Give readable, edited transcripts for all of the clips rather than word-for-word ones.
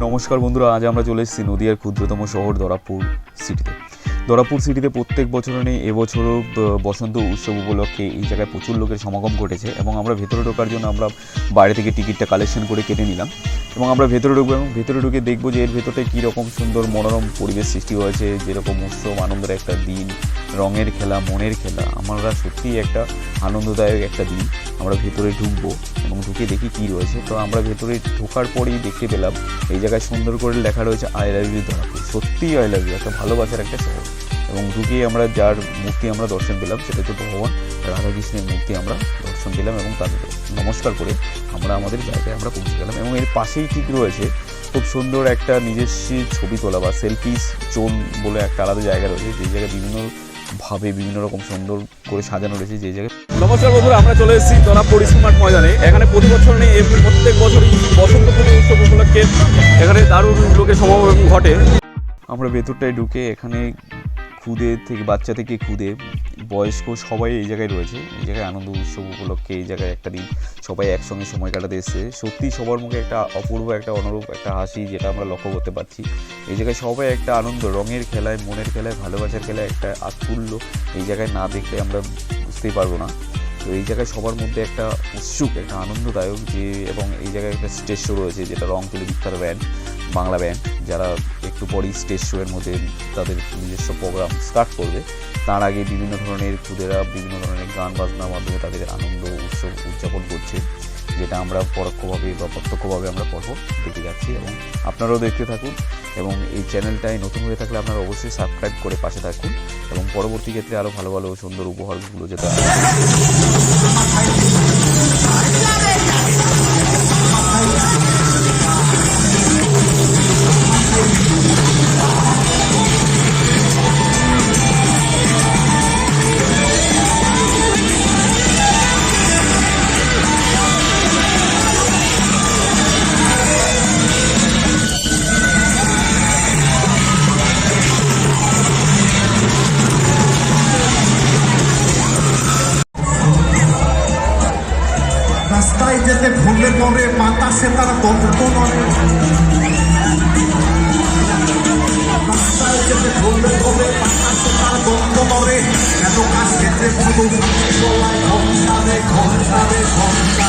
নমস্কার বন্ধুরা, আজ আমরা চলে এসেছি নদিয়ার ক্ষুদ্রতম শহর দরাপুর সিটিতে। দরাপুর সিটিতে প্রত্যেক বছরও নেই, এবছরও বসন্ত উৎসব উপলক্ষে এই জায়গায় প্রচুর লোকের সমাগম ঘটেছে এবং আমরা ভেতরে ঢোকার জন্য আমরা বাইরে থেকে টিকিটটা কালেকশন করে কেটে নিলাম এবং আমরা ভেতরে ঢুকবো এবং ভেতরে ঢুকে দেখবো যে এর ভেতরটায় কীরকম সুন্দর মনোরম পরিবেশ সৃষ্টি হয়েছে, যেরকম উৎসব আনন্দের একটা দিন, রঙের খেলা, মনের খেলা। আমরা সত্যিই একটা আনন্দদায়ক একটা দিন। আমরা ভেতরে ঢুকবো এবং ঢুকে দেখি কী রয়েছে। তো আমরা ভেতরে ঢোকার পরেই দেখতে পেলাম এই জায়গায় সুন্দর করে লেখা রয়েছে আই লাভ ইউ দরাপুর। সত্যিই আই লাভ ইউ, একটা ভালোবাসার একটা শহর। এবং ঢুকেই আমরা যার মূর্তি আমরা দর্শন পেলাম সেটা হচ্ছে ভগবান রাধাকৃষ্ণের মূর্তি আমরা দর্শন পেলাম এবং তাদের নমস্কার করে আমরা আমাদের জায়গায় আমরা পৌঁছে গেলাম। এবং এর পাশেই ঠিক রয়েছে খুব সুন্দর একটা নিজস্ব ছবি তোলা বা সেলফি জোন বলে একটা আলাদা জায়গা রয়েছে, যে জায়গায় বিভিন্ন রকম সুন্দর করে সাজানো রয়েছে যে জায়গায়। নমস্কার বন্ধুরা, আমরা চলে এসেছি দরাপুর স্মার্ট ময়দানে। এখানে প্রতি বছর নেই, প্রত্যেক বছরই বসন্ত উৎসব উপলক্ষে এখানে দারুণ লোকের সমাগম ঘটে। আমরা ভেতরটায় ঢুকে এখানে খুদে থেকে বাচ্চা থেকে খুদে বয়স্ক সবাই এই জায়গায় রয়েছে। এই জায়গায় আনন্দ উৎসব উপলক্ষে এই জায়গায় একটা দিন সবাই একসঙ্গে সময় কাটাতে এসেছে। সত্যি সবার মুখে একটা অপূর্ব একটা অনুরূপ একটা হাসি, যেটা আমরা লক্ষ্য করতে পারছি। এই জায়গায় সবাই একটা আনন্দ, রঙের খেলায়, মনের খেলায়, ভালোবাসার খেলায় একটা আত্মুল্য এই জায়গায় না দেখলে আমরা বুঝতেই পারবো না। তো এই জায়গায় সবার মধ্যে একটা উৎসুক, একটা আনন্দদায়ক যে, এবং এই জায়গায় একটা স্টেজ শো রয়েছে যেটা রংতুলি বিখ্যাত ব্যান্ড, বাংলা ব্যান্ড, যারা একটু পরেই স্টেজ শো এর মধ্যে তাদের নিজস্ব প্রোগ্রাম স্টার্ট করবে। তার আগে বিভিন্ন ধরনের খুদেরা বিভিন্ন ধরনের গান বাজনার মাধ্যমে তাদের আনন্দ উৎসব উদযাপন করছে, যেটা আমরা পরোক্ষভাবে বা প্রত্যক্ষভাবে আমরা পরপর দেখে যাচ্ছি এবং আপনারাও দেখতে থাকুন। এবং এই চ্যানেলটায় নতুন হয়ে থাকলে আপনারা অবশ্যই সাবস্ক্রাইব করে পাশে থাকুন এবং পরবর্তী ক্ষেত্রে আরও ভালো ভালো সুন্দর উপহারগুলো যেটা রাস্তায় যেতে ভুলে পড়ে বাতাসে তারা তন্ত্র নড়ে, রাস্তায় যেতে ভুলে পড়ে বাতাসে তারা তন্ত্র নড়ে। এত কাছে যে শুধু ঘন্টা রে ঘন্টা রে ঘন্টা।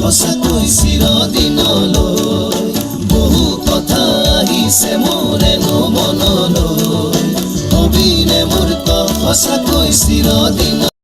সঁচাকৈ চিৰদিনলৈ বহু কথা আহিছে মোৰেনো মনলৈ অবিনে মোৰ সঁচাকৈ চিৰদিন